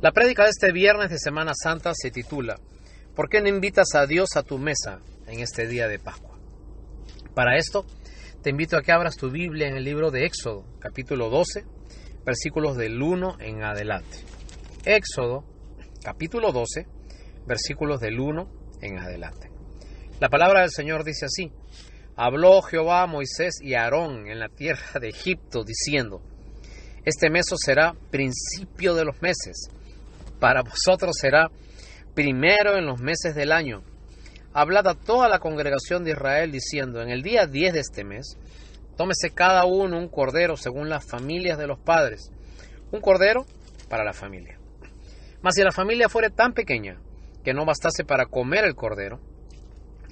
La prédica de este viernes de Semana Santa se titula ¿Por qué no invitas a Dios a tu mesa en este día de Pascua? Para esto, te invito a que abras tu Biblia en el libro de Éxodo, capítulo 12, versículos del 1 en adelante. Éxodo, capítulo 12, versículos del 1 en adelante. La palabra del Señor dice así: Habló Jehová a Moisés y a Aarón en la tierra de Egipto, diciendo: Este mes os será principio de los meses, para vosotros será primero en los meses del año. Hablad a toda la congregación de Israel, diciendo: En el día 10 de este mes, tómese cada uno un cordero según las familias de los padres, un cordero para la familia. Mas si la familia fuere tan pequeña que no bastase para comer el cordero,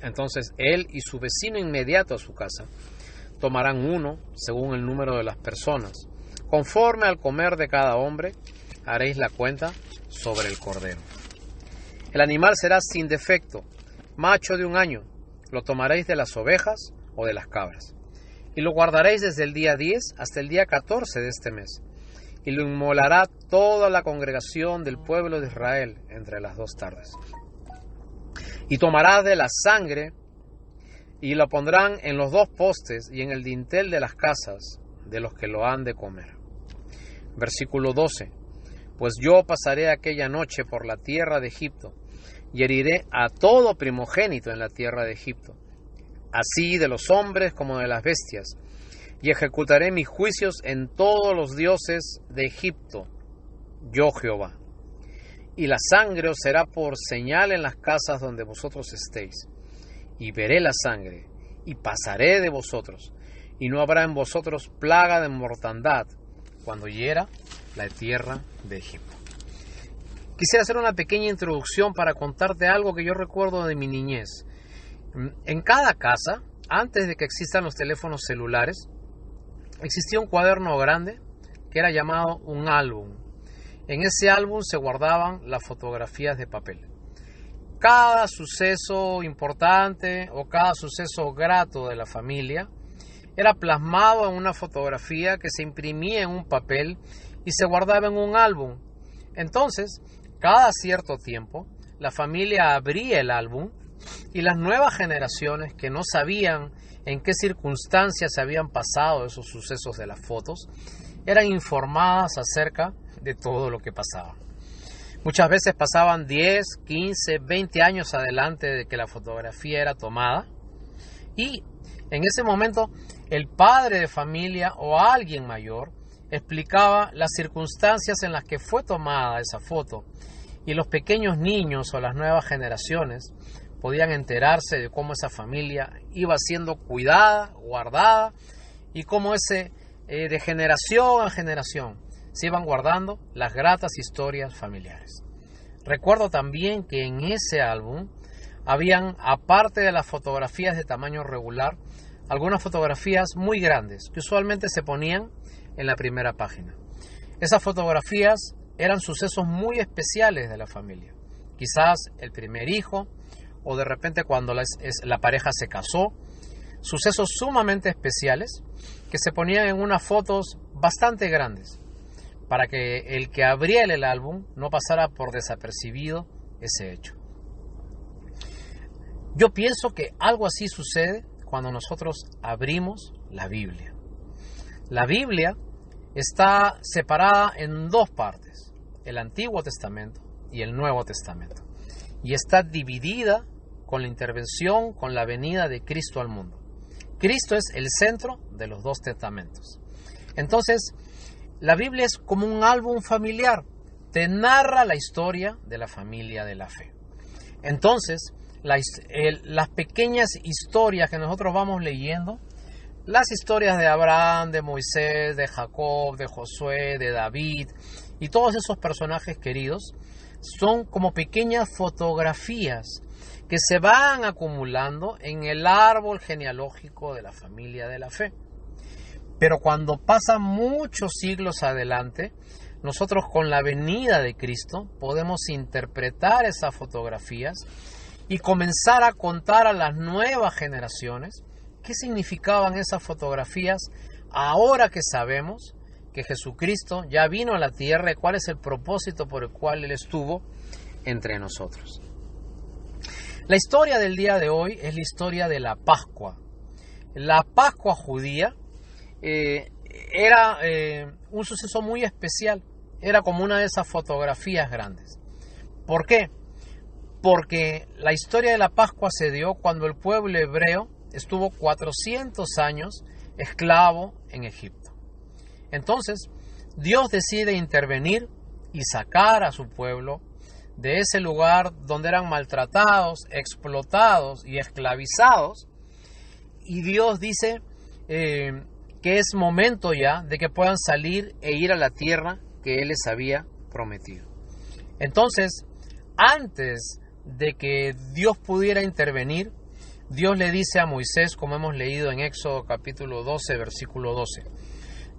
entonces él y su vecino inmediato a su casa tomarán uno según el número de las personas. Conforme al comer de cada hombre, haréis la cuenta sobre el cordero. El animal será sin defecto, macho de 1 año. Lo tomaréis de las ovejas o de las cabras. Y lo guardaréis desde el día 10 hasta el día 14 de este mes. Y lo inmolará toda la congregación del pueblo de Israel entre las 2 tardes. Y tomará de la sangre y lo pondrán en los 2 postes y en el dintel de las casas de los que lo han de comer. Versículo 12. Pues yo pasaré aquella noche por la tierra de Egipto y heriré a todo primogénito en la tierra de Egipto, así de los hombres como de las bestias, y ejecutaré mis juicios en todos los dioses de Egipto, yo Jehová. Y la sangre os será por señal en las casas donde vosotros estéis. Y veré la sangre, y pasaré de vosotros, y no habrá en vosotros plaga de mortandad cuando hiera la tierra de Egipto. Quisiera hacer una pequeña introducción para contarte algo que yo recuerdo de mi niñez. En cada casa, antes de que existan los teléfonos celulares, existía un cuaderno grande que era llamado un álbum. En ese álbum se guardaban las fotografías de papel. Cada suceso importante o cada suceso grato de la familia era plasmado en una fotografía que se imprimía en un papel y se guardaba en un álbum. Entonces, cada cierto tiempo, la familia abría el álbum y las nuevas generaciones que no sabían en qué circunstancias se habían pasado esos sucesos de las fotos, eran informadas acerca de todo lo que pasaba. Muchas veces pasaban 10, 15, 20 años adelante de que la fotografía era tomada y en ese momento el padre de familia o alguien mayor explicaba las circunstancias en las que fue tomada esa foto y los pequeños niños o las nuevas generaciones podían enterarse de cómo esa familia iba siendo cuidada, guardada y cómo de generación a generación se iban guardando las gratas historias familiares. Recuerdo también que en ese álbum habían, aparte de las fotografías de tamaño regular, algunas fotografías muy grandes que usualmente se ponían en la primera página. Esas fotografías eran sucesos muy especiales de la familia. Quizás el primer hijo o de repente cuando la pareja se casó. Sucesos sumamente especiales que se ponían en unas fotos bastante grandes para que el que abriera el álbum no pasara por desapercibido ese hecho. Yo pienso que algo así sucede cuando nosotros abrimos la Biblia. La Biblia está separada en 2 partes, el Antiguo Testamento y el Nuevo Testamento, y está dividida con la intervención, con la venida de Cristo al mundo. Cristo es el centro de los 2 testamentos. Entonces, la Biblia es como un álbum familiar, te narra la historia de la familia de la fe. Entonces, las pequeñas historias que nosotros vamos leyendo, las historias de Abraham, de Moisés, de Jacob, de Josué, de David y todos esos personajes queridos, son como pequeñas fotografías que se van acumulando en el árbol genealógico de la familia de la fe. Pero cuando pasan muchos siglos adelante, nosotros con la venida de Cristo podemos interpretar esas fotografías y comenzar a contar a las nuevas generaciones qué significaban esas fotografías ahora que sabemos que Jesucristo ya vino a la tierra y cuál es el propósito por el cual Él estuvo entre nosotros. La historia del día de hoy es la historia de la Pascua. La Pascua judía era un suceso muy especial. Era como una de esas fotografías grandes. ¿Por qué? Porque la historia de la Pascua se dio cuando el pueblo hebreo estuvo 400 años esclavo en Egipto. Entonces, Dios decide intervenir y sacar a su pueblo de ese lugar donde eran maltratados, explotados y esclavizados. Y Dios dice que es momento ya de que puedan salir e ir a la tierra que Él les había prometido. Entonces, antes de que Dios pudiera intervenir, Dios le dice a Moisés, como hemos leído en Éxodo capítulo 12, versículo 12,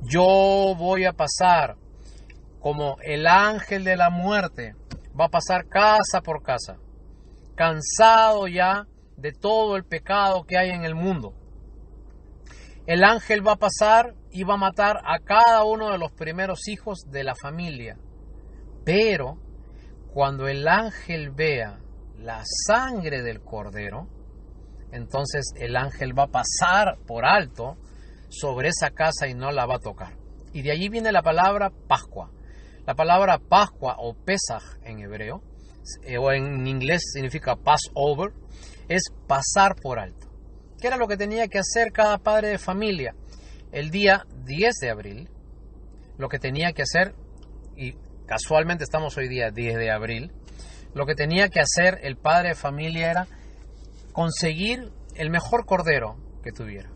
yo voy a pasar como el ángel de la muerte, va a pasar casa por casa, cansado ya de todo el pecado que hay en el mundo. El ángel va a pasar y va a matar a cada uno de los primeros hijos de la familia. Pero cuando el ángel vea la sangre del cordero, entonces el ángel va a pasar por alto sobre esa casa y no la va a tocar. Y de allí viene la palabra Pascua. La palabra Pascua o Pesaj en hebreo, o en inglés significa Passover, es pasar por alto. ¿Qué era lo que tenía que hacer cada padre de familia? El día 10 de abril, lo que tenía que hacer, y casualmente estamos hoy día 10 de abril, lo que tenía que hacer el padre de familia era conseguir el mejor cordero que tuviera.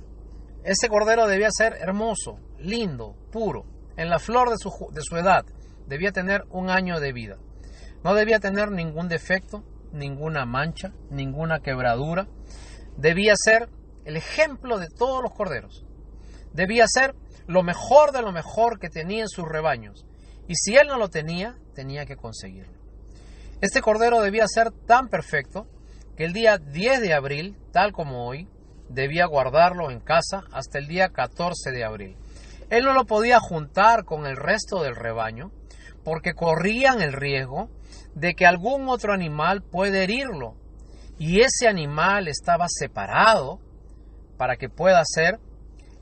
Ese cordero debía ser hermoso, lindo, puro, en la flor de su edad. Debía tener 1 año de vida. No debía tener ningún defecto, ninguna mancha, ninguna quebradura. Debía ser el ejemplo de todos los corderos. Debía ser lo mejor de lo mejor que tenía en sus rebaños. Y si él no lo tenía, tenía que conseguirlo. Este cordero debía ser tan perfecto que el día 10 de abril, tal como hoy, debía guardarlo en casa hasta el día 14 de abril. Él no lo podía juntar con el resto del rebaño porque corrían el riesgo de que algún otro animal puede herirlo. Y ese animal estaba separado para que pueda ser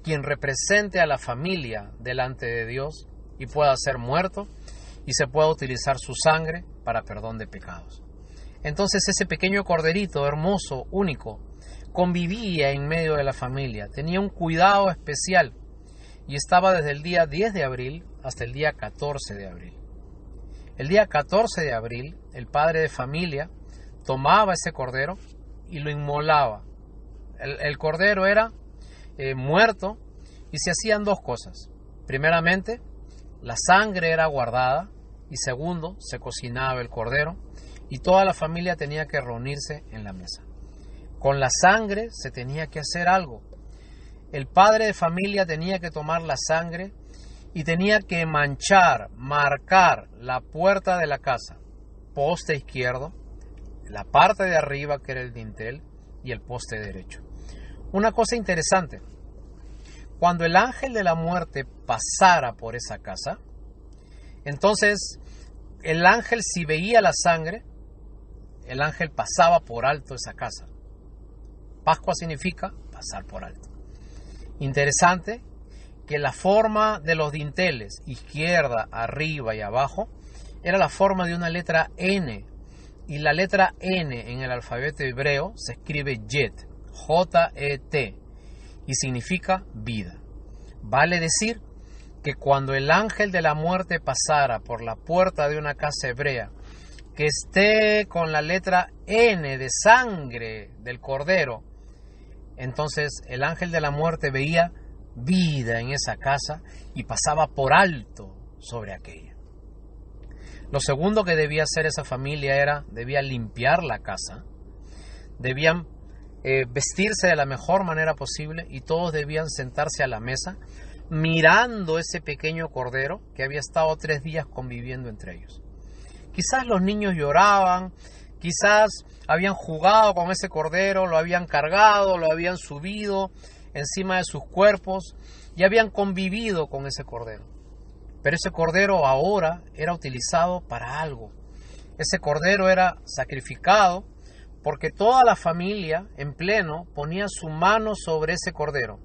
quien represente a la familia delante de Dios y pueda ser muerto y se pueda utilizar su sangre para perdón de pecados. Entonces ese pequeño corderito hermoso, único, convivía en medio de la familia, tenía un cuidado especial y estaba desde el día 10 de abril hasta el día 14 de abril. El día 14 de abril, el padre de familia tomaba ese cordero y lo inmolaba. El cordero era muerto y se hacían 2 cosas. Primeramente, la sangre era guardada y segundo, se cocinaba el cordero y toda la familia tenía que reunirse en la mesa. Con la sangre se tenía que hacer algo. El padre de familia tenía que tomar la sangre y tenía que marcar la puerta de la casa, poste izquierdo, la parte de arriba que era el dintel y el poste derecho. Una cosa interesante, cuando el ángel de la muerte pasara por esa casa, entonces el ángel, si veía la sangre, el ángel pasaba por alto esa casa. Pascua significa pasar por alto. Interesante que la forma de los dinteles, izquierda, arriba y abajo, era la forma de una letra N. Y la letra N en el alfabeto hebreo se escribe Jet, J-E-T, y significa vida. Vale decir que cuando el ángel de la muerte pasara por la puerta de una casa hebrea, que esté con la letra N de sangre del cordero, entonces el ángel de la muerte veía vida en esa casa y pasaba por alto sobre aquella. Lo segundo que debía hacer esa familia debía limpiar la casa, debían vestirse de la mejor manera posible y todos debían sentarse a la mesa mirando ese pequeño cordero que había estado 3 días conviviendo entre ellos. Quizás los niños lloraban, quizás habían jugado con ese cordero, lo habían cargado, lo habían subido encima de sus cuerpos y habían convivido con ese cordero. Pero ese cordero ahora era utilizado para algo. Ese cordero era sacrificado porque toda la familia en pleno ponía su mano sobre ese cordero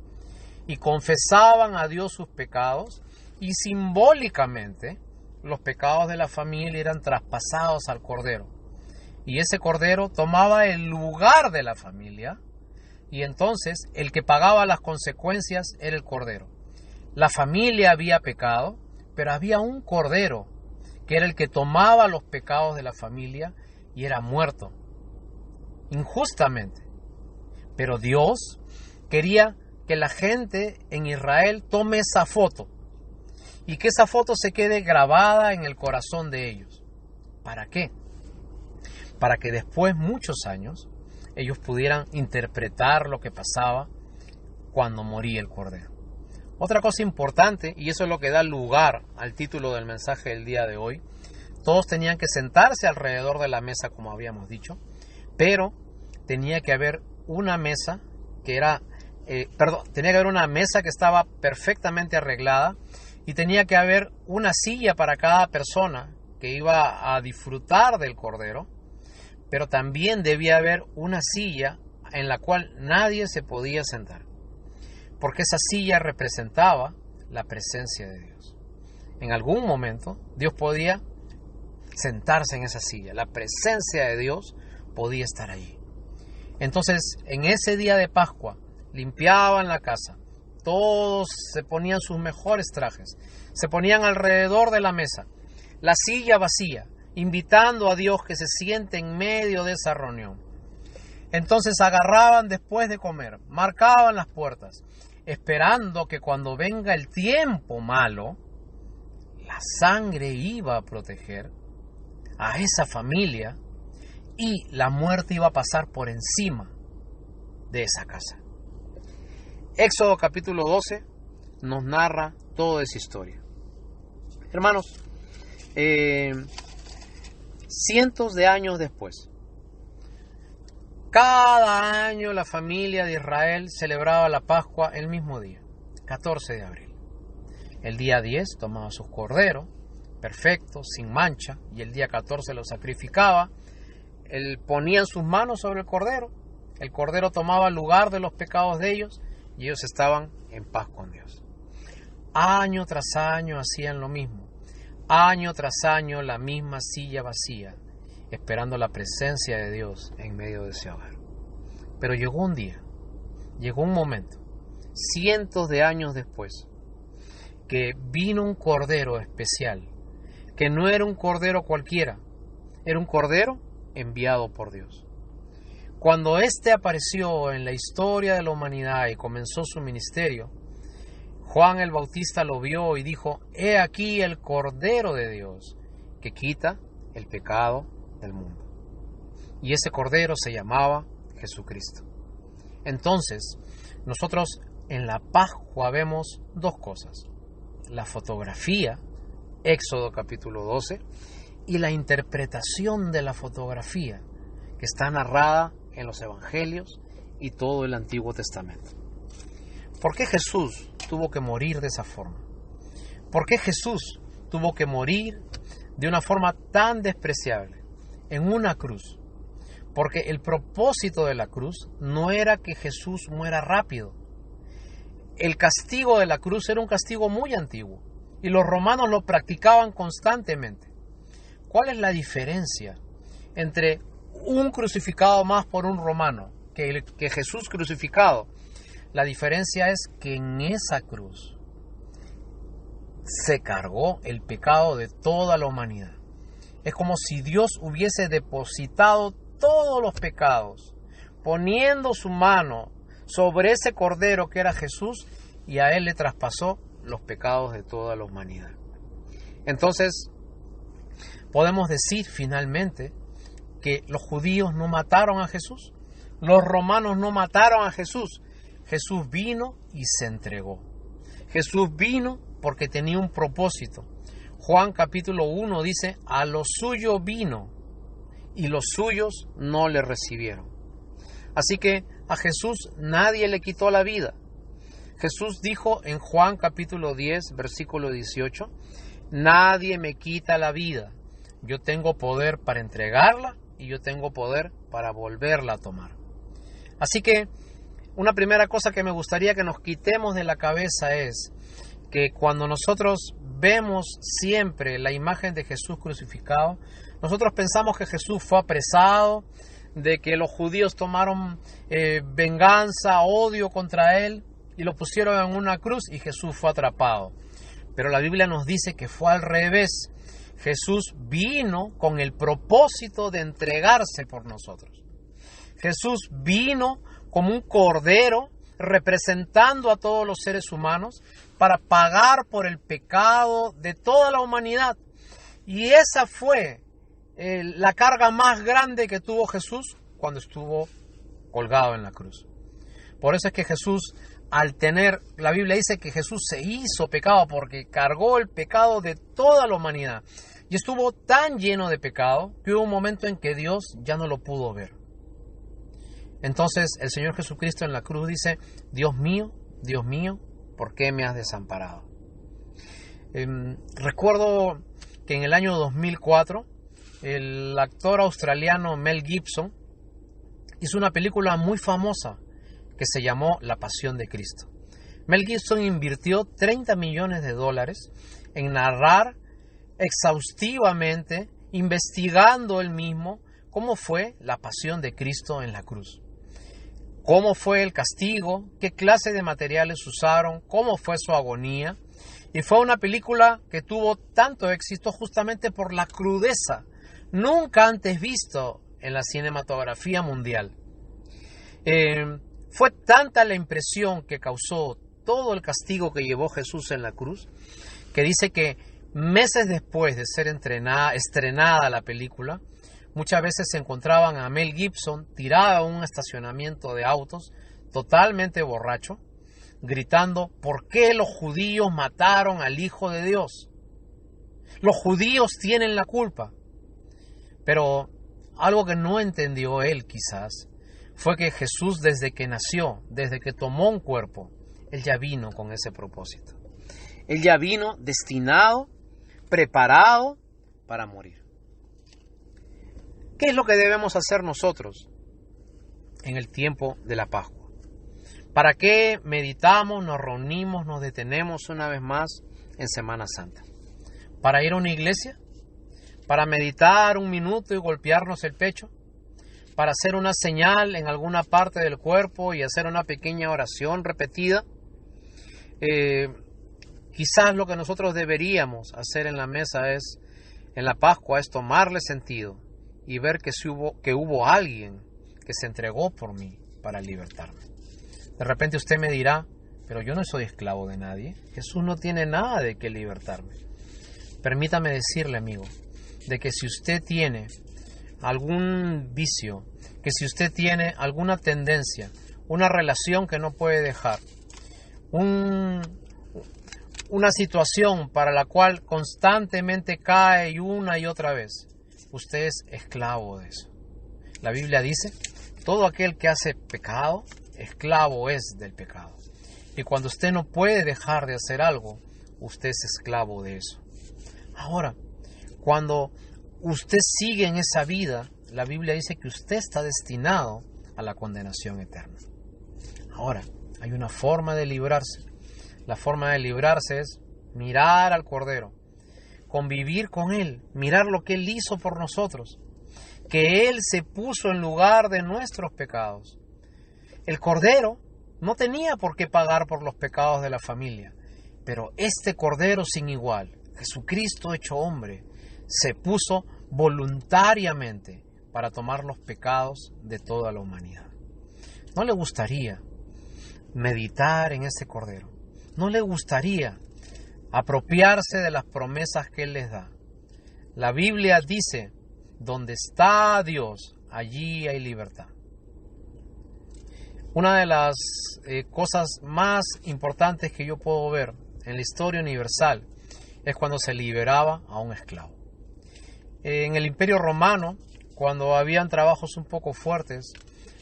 y confesaban a Dios sus pecados, y simbólicamente los pecados de la familia eran traspasados al cordero. Y ese cordero tomaba el lugar de la familia, y entonces el que pagaba las consecuencias era el cordero. La familia había pecado, pero había un cordero que era el que tomaba los pecados de la familia y era muerto injustamente. Pero Dios quería que la gente en Israel tome esa foto y que esa foto se quede grabada en el corazón de ellos. ¿Para qué? Para que después, muchos años, ellos pudieran interpretar lo que pasaba cuando moría el cordero. Otra cosa importante, y eso es lo que da lugar al título del mensaje del día de hoy: todos tenían que sentarse alrededor de la mesa, como habíamos dicho, pero tenía que haber una mesa que una mesa que estaba perfectamente arreglada, y tenía que haber una silla para cada persona que iba a disfrutar del cordero, pero también debía haber una silla en la cual nadie se podía sentar, porque esa silla representaba la presencia de Dios. En algún momento Dios podía sentarse en esa silla, la presencia de Dios podía estar allí. Entonces, en ese día de Pascua, limpiaban la casa, todos se ponían sus mejores trajes, se ponían alrededor de la mesa, la silla vacía, invitando a Dios que se siente en medio de esa reunión. Entonces agarraban después de comer, marcaban las puertas, esperando que cuando venga el tiempo malo, la sangre iba a proteger a esa familia y la muerte iba a pasar por encima de esa casa. Éxodo capítulo 12 nos narra toda esa historia. Hermanos, cientos de años después, cada año la familia de Israel celebraba la Pascua el mismo día, 14 de abril. El día 10 tomaba sus corderos, perfectos, sin mancha, y el día 14 los sacrificaba. Ponían sus manos sobre el cordero tomaba lugar de los pecados de ellos, y ellos estaban en paz con Dios. Año tras año hacían lo mismo, año tras año la misma silla vacía, esperando la presencia de Dios en medio de ese hogar. Pero llegó un día, llegó un momento, cientos de años después, que vino un cordero especial, que no era un cordero cualquiera, era un cordero enviado por Dios. Cuando éste apareció en la historia de la humanidad y comenzó su ministerio, Juan el Bautista lo vio y dijo: «He aquí el Cordero de Dios, que quita el pecado del mundo». Y ese Cordero se llamaba Jesucristo. Entonces, nosotros en la Pascua vemos dos cosas: la fotografía, Éxodo capítulo 12, y la interpretación de la fotografía, que está narrada en los Evangelios y todo el Antiguo Testamento. ¿Por qué Jesús tuvo que morir de esa forma? ¿Por qué Jesús tuvo que morir de una forma tan despreciable, en una cruz? Porque el propósito de la cruz no era que Jesús muera rápido. El castigo de la cruz era un castigo muy antiguo y los romanos lo practicaban constantemente. ¿Cuál es la diferencia entre un crucificado más por un romano que Jesús crucificado? La diferencia es que en esa cruz se cargó el pecado de toda la humanidad. Es como si Dios hubiese depositado todos los pecados, poniendo su mano sobre ese cordero que era Jesús, y a él le traspasó los pecados de toda la humanidad. Entonces, podemos decir finalmente que los judíos no mataron a Jesús, los romanos no mataron a Jesús. Jesús vino y se entregó. Jesús vino porque tenía un propósito. Juan capítulo 1 dice: «A los suyos vino, y los suyos no le recibieron». Así que a Jesús nadie le quitó la vida. Jesús dijo en Juan capítulo 10, versículo 18: Nadie me quita la vida. Yo tengo poder para entregarla y yo tengo poder para volverla a tomar. Así que una primera cosa que me gustaría que nos quitemos de la cabeza es que cuando nosotros vemos siempre la imagen de Jesús crucificado, nosotros pensamos que Jesús fue apresado, de que los judíos tomaron venganza, odio contra él y lo pusieron en una cruz y Jesús fue atrapado. Pero la Biblia nos dice que fue al revés. Jesús vino con el propósito de entregarse por nosotros. Jesús vino como un cordero representando a todos los seres humanos para pagar por el pecado de toda la humanidad. Y esa fue la carga más grande que tuvo Jesús cuando estuvo colgado en la cruz. Por eso es que Jesús, la Biblia dice que Jesús se hizo pecado porque cargó el pecado de toda la humanidad. Y estuvo tan lleno de pecado que hubo un momento en que Dios ya no lo pudo ver. Entonces el Señor Jesucristo en la cruz dice: Dios mío, ¿por qué me has desamparado? Recuerdo que en el año 2004 el actor australiano Mel Gibson hizo una película muy famosa que se llamó La Pasión de Cristo. Mel Gibson invirtió $30 millones en narrar exhaustivamente, investigando él mismo cómo fue la pasión de Cristo en la cruz. Cómo fue el castigo, qué clase de materiales usaron, cómo fue su agonía. Y fue una película que tuvo tanto éxito justamente por la crudeza nunca antes visto en la cinematografía mundial. Fue tanta la impresión que causó todo el castigo que llevó Jesús en la cruz, que dice que meses después de ser estrenada la película, muchas veces se encontraban a Mel Gibson tirado en un estacionamiento de autos, totalmente borracho, gritando: ¿por qué los judíos mataron al Hijo de Dios? Los judíos tienen la culpa. Pero algo que no entendió él quizás fue que Jesús, desde que nació, desde que tomó un cuerpo, él ya vino con ese propósito. Él ya vino destinado, preparado para morir. ¿Qué es lo que debemos hacer nosotros en el tiempo de la Pascua? ¿Para qué meditamos, nos reunimos, nos detenemos una vez más en Semana Santa? ¿Para ir a una iglesia? ¿Para meditar un minuto y golpearnos el pecho? ¿Para hacer una señal en alguna parte del cuerpo y hacer una pequeña oración repetida? Quizás lo que nosotros deberíamos hacer en la mesa en la Pascua, es tomarle sentido y ver que hubo alguien que se entregó por mí para libertarme. De repente usted me dirá: pero yo no soy esclavo de nadie. Jesús no tiene nada de qué libertarme. Permítame decirle, amigo, de que si usted tiene algún vicio, que si usted tiene alguna tendencia, una relación que no puede dejar, una situación para la cual constantemente cae una y otra vez, usted es esclavo de eso. La Biblia dice: todo aquel que hace pecado, esclavo es del pecado. Y cuando usted no puede dejar de hacer algo, usted es esclavo de eso. Ahora, cuando usted sigue en esa vida, la Biblia dice que usted está destinado a la condenación eterna. Ahora, hay una forma de librarse. La forma de librarse es mirar al Cordero, convivir con Él, mirar lo que Él hizo por nosotros, que Él se puso en lugar de nuestros pecados. El Cordero no tenía por qué pagar por los pecados de la familia, pero este Cordero sin igual, Jesucristo hecho hombre, se puso voluntariamente para tomar los pecados de toda la humanidad. ¿No le gustaría meditar en ese Cordero? ¿No le gustaría apropiarse de las promesas que Él les da? La Biblia dice: donde está Dios, allí hay libertad. Una de las cosas más importantes que yo puedo ver en la historia universal es cuando se liberaba a un esclavo. En el Imperio Romano, cuando habían trabajos un poco fuertes,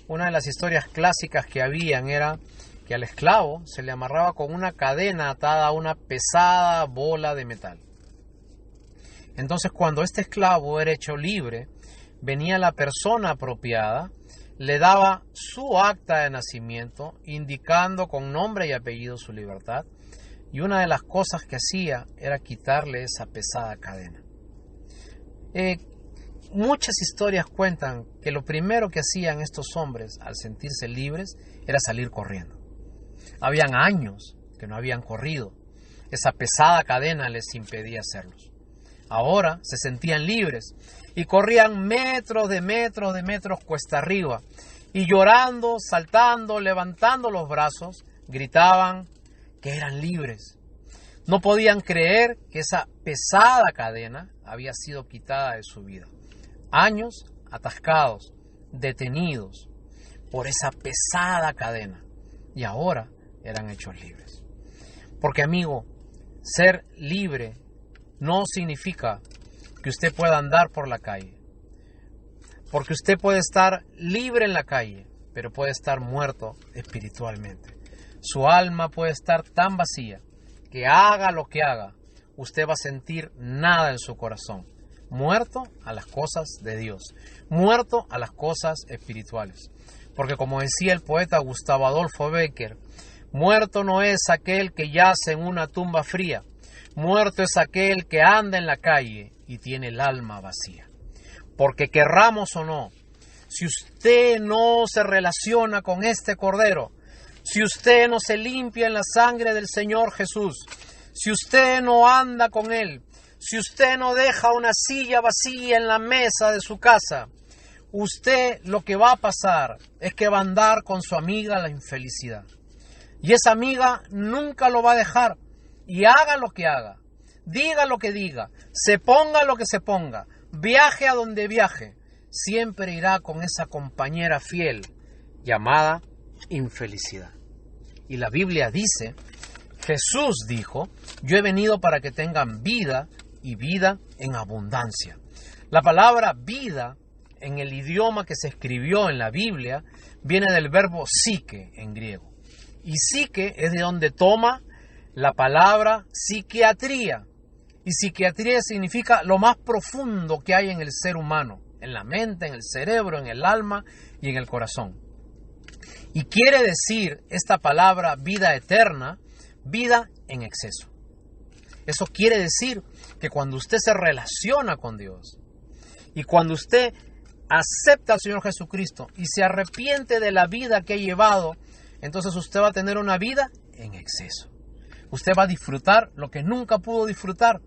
una de las historias clásicas que habían era que al esclavo se le amarraba con una cadena atada a una pesada bola de metal. Entonces, cuando este esclavo era hecho libre, venía la persona apropiada, le daba su acta de nacimiento, indicando con nombre y apellido su libertad, y una de las cosas que hacía era quitarle esa pesada cadena. Muchas historias cuentan que lo primero que hacían estos hombres al sentirse libres era salir corriendo. Habían años que no habían corrido. Esa pesada cadena les impedía hacerlos. Ahora se sentían libres y corrían metros de metros cuesta arriba, y llorando, saltando, levantando los brazos, gritaban que eran libres. No podían creer que esa pesada cadena había sido quitada de su vida. Años atascados, detenidos por esa pesada cadena, y ahora eran hechos libres. Porque, amigo, ser libre no significa que usted pueda andar por la calle. Porque usted puede estar libre en la calle, pero puede estar muerto espiritualmente. Su alma puede estar tan vacía que haga lo que haga, usted va a sentir nada en su corazón. Muerto a las cosas de Dios, muerto a las cosas espirituales. Porque como decía el poeta Gustavo Adolfo Bécquer, muerto no es aquel que yace en una tumba fría, muerto es aquel que anda en la calle y tiene el alma vacía. Porque querramos o no, si usted no se relaciona con este Cordero, si usted no se limpia en la sangre del Señor Jesús, si usted no anda con Él, si usted no deja una silla vacía en la mesa de su casa, usted lo que va a pasar es que va a andar con su amiga la infelicidad. Y esa amiga nunca lo va a dejar, y haga lo que haga, diga lo que diga, se ponga lo que se ponga, viaje a donde viaje, siempre irá con esa compañera fiel llamada infelicidad. Y la Biblia dice, Jesús dijo, yo he venido para que tengan vida y vida en abundancia. La palabra vida en el idioma que se escribió en la Biblia viene del verbo psique en griego. Y psique es de donde toma la palabra psiquiatría. Y psiquiatría significa lo más profundo que hay en el ser humano, en la mente, en el cerebro, en el alma y en el corazón. Y quiere decir esta palabra vida eterna, vida en exceso. Eso quiere decir que cuando usted se relaciona con Dios y cuando usted acepta al Señor Jesucristo y se arrepiente de la vida que ha llevado, entonces usted va a tener una vida en exceso. Usted va a disfrutar lo que nunca pudo disfrutar.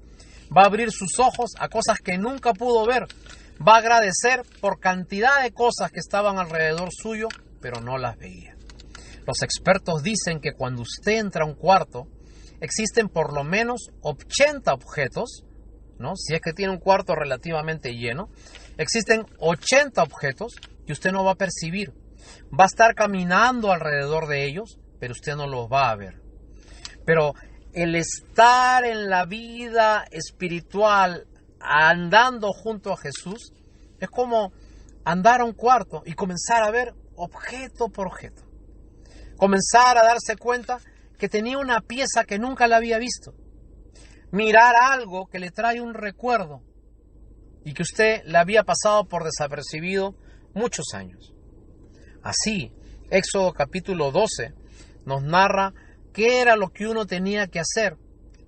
Va a abrir sus ojos a cosas que nunca pudo ver. Va a agradecer por cantidad de cosas que estaban alrededor suyo, pero no las veía. Los expertos dicen que cuando usted entra a un cuarto, existen por lo menos 80 objetos, ¿no? Si es que tiene un cuarto relativamente lleno, existen 80 objetos que usted no va a percibir. Va a estar caminando alrededor de ellos, pero usted no los va a ver. Pero el estar en la vida espiritual, andando junto a Jesús, es como andar a un cuarto y comenzar a ver objeto por objeto. Comenzar a darse cuenta que tenía una pieza que nunca la había visto. Mirar algo que le trae un recuerdo y que usted le había pasado por desapercibido muchos años. Así, Éxodo capítulo 12 nos narra qué era lo que uno tenía que hacer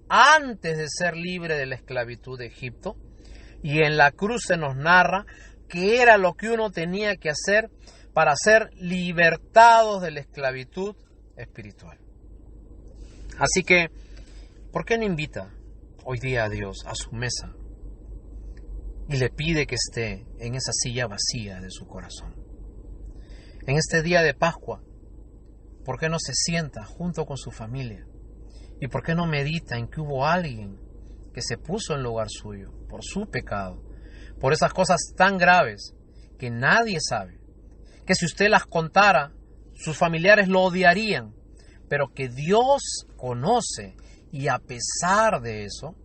antes de ser libre de la esclavitud de Egipto, y en la cruz se nos narra qué era lo que uno tenía que hacer para ser libertados de la esclavitud espiritual. Así que, ¿por qué no invita hoy día a Dios a su mesa y le pide que esté en esa silla vacía de su corazón? En este día de Pascua, ¿por qué no se sienta junto con su familia? ¿Y por qué no medita en que hubo alguien que se puso en lugar suyo por su pecado, por esas cosas tan graves que nadie sabe, que si usted las contara, sus familiares lo odiarían, pero que Dios conoce, y a pesar de eso,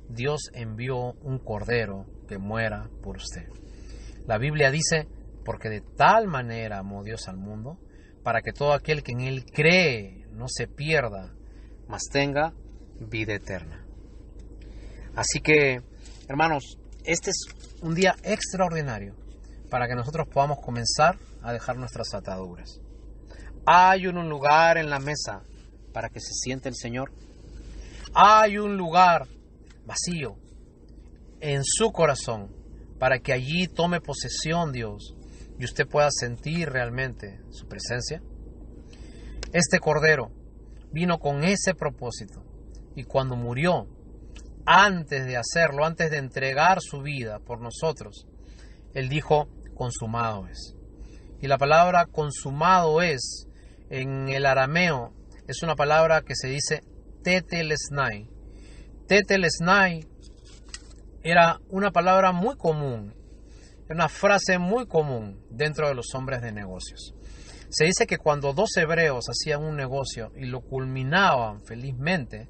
Dios envió un cordero que muera por usted? La Biblia dice, porque de tal manera amó Dios al mundo, para que todo aquel que en Él cree no se pierda, mas tenga vida eterna. Así que Hermanos, este es un día extraordinario para que nosotros podamos comenzar a dejar nuestras ataduras. Hay un lugar en la mesa para que se siente el Señor. Hay un lugar vacío en su corazón para que allí tome posesión Dios y usted pueda sentir realmente su presencia. Este Cordero vino con ese propósito y cuando murió, antes de hacerlo, antes de entregar su vida por nosotros, Él dijo, consumado es. Y la palabra consumado es, en el arameo, es una palabra que se dice tetelesnai. Tetelesnai era una palabra muy común, una frase muy común dentro de los hombres de negocios. Se dice que cuando dos hebreos hacían un negocio y lo culminaban felizmente,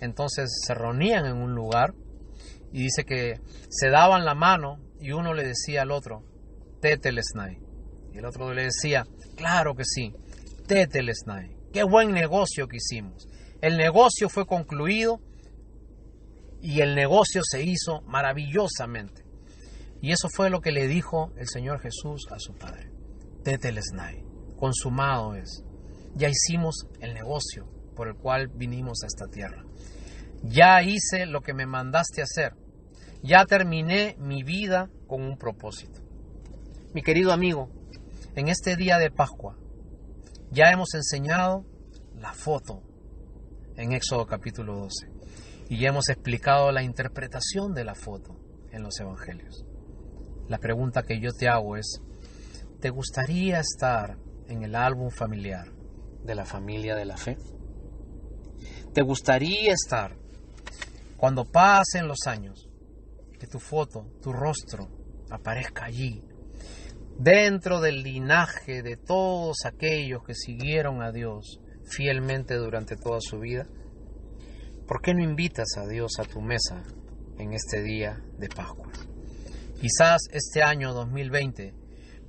entonces se reunían en un lugar y dice que se daban la mano y uno le decía al otro, tetelesnai. Y el otro le decía, claro que sí, tetelesnai. Qué buen negocio que hicimos. El negocio fue concluido y el negocio se hizo maravillosamente. Y eso fue lo que le dijo el Señor Jesús a su Padre. Tetelesnai, consumado es. Ya hicimos el negocio por el cual vinimos a esta tierra. Ya hice lo que me mandaste hacer. Ya terminé mi vida con un propósito. Mi querido amigo, en este día de Pascua, ya hemos enseñado la foto en Éxodo capítulo 12 y ya hemos explicado la interpretación de la foto en los evangelios. La pregunta que yo te hago es, ¿te gustaría estar en el álbum familiar de la familia de la fe? ¿Te gustaría estar cuando pasen los años, que tu foto, tu rostro aparezca allí, dentro del linaje de todos aquellos que siguieron a Dios fielmente durante toda su vida? ¿Por qué no invitas a Dios a tu mesa en este día de Pascua? Quizás este año 2020,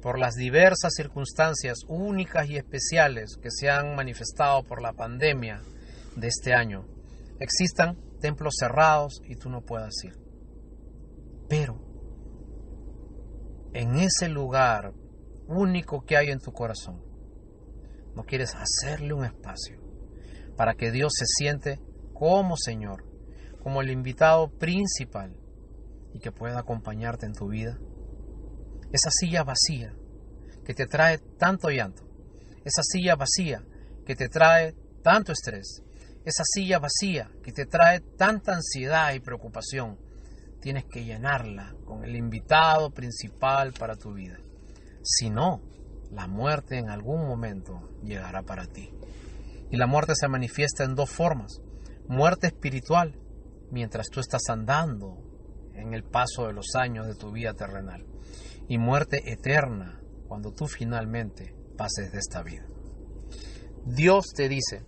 por las diversas circunstancias únicas y especiales que se han manifestado por la pandemia de este año, existan templos cerrados y tú no puedas ir. Pero en ese lugar único que hay en tu corazón, no quieres hacerle un espacio para que Dios se siente como Señor, como el invitado principal y que pueda acompañarte en tu vida. Esa silla vacía que te trae tanto llanto, esa silla vacía que te trae tanto estrés, esa silla vacía que te trae tanta ansiedad y preocupación, tienes que llenarla con el invitado principal para tu vida. Si no, la muerte en algún momento llegará para ti. Y la muerte se manifiesta en dos formas. Muerte espiritual, mientras tú estás andando en el paso de los años de tu vida terrenal. Y muerte eterna, cuando tú finalmente pases de esta vida. Dios te dice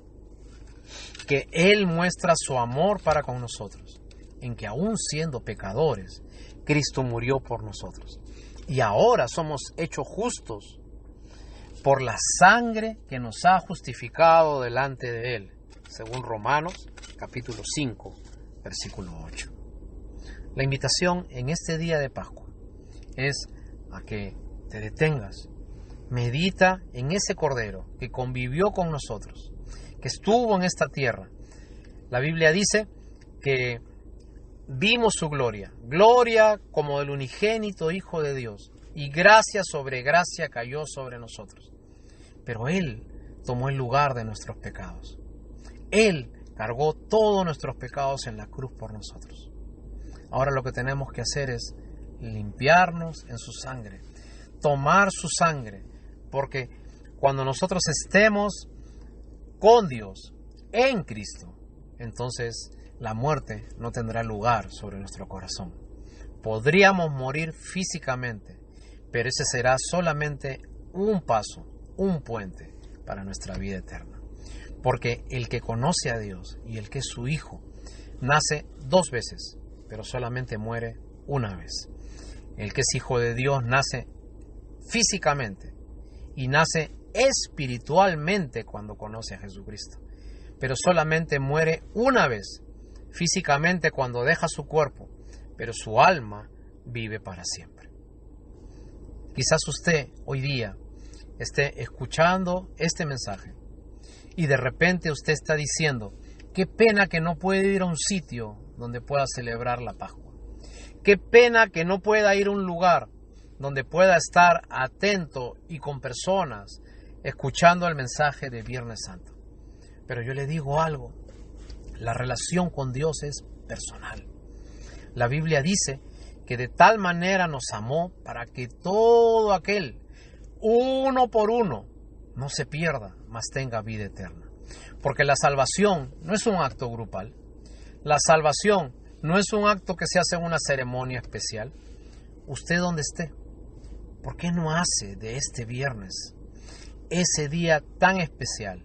que Él muestra su amor para con nosotros, en que aún siendo pecadores, Cristo murió por nosotros. Y ahora somos hechos justos por la sangre que nos ha justificado delante de Él, según Romanos capítulo 5, versículo 8. La invitación en este día de Pascua es a que te detengas, medita en ese Cordero que convivió con nosotros, que estuvo en esta tierra. La Biblia dice que vimos su gloria, gloria como del unigénito Hijo de Dios, y gracia sobre gracia cayó sobre nosotros. Pero Él tomó el lugar de nuestros pecados. Él cargó todos nuestros pecados en la cruz por nosotros. Ahora lo que tenemos que hacer es limpiarnos en su sangre, tomar su sangre, porque cuando nosotros estemos con Dios, en Cristo, entonces la muerte no tendrá lugar sobre nuestro corazón. Podríamos morir físicamente, pero ese será solamente un paso, un puente para nuestra vida eterna. Porque el que conoce a Dios y el que es su Hijo, nace dos veces, pero solamente muere una vez. El que es hijo de Dios nace físicamente y nace espiritualmente cuando conoce a Jesucristo, pero solamente muere una vez físicamente cuando deja su cuerpo pero su alma vive para siempre. Quizás usted hoy día esté escuchando este mensaje y de repente usted está diciendo: qué pena que no puede ir a un sitio donde pueda celebrar la Pascua. Qué pena que no pueda ir a un lugar donde pueda estar atento y con personas escuchando el mensaje de Viernes Santo. Pero yo le digo algo: la relación con Dios es personal. La Biblia dice que de tal manera nos amó para que todo aquel, uno por uno, no se pierda, mas tenga vida eterna. Porque la salvación no es un acto grupal. La salvación no es un acto que se hace en una ceremonia especial. Usted donde esté, ¿por qué no hace de este viernes ese día tan especial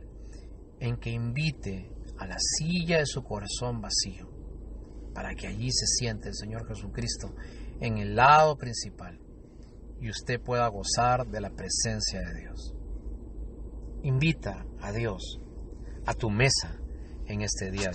en que invite a la silla de su corazón vacío, para que allí se siente el Señor Jesucristo en el lado principal y usted pueda gozar de la presencia de Dios? Invita a Dios a tu mesa en este día.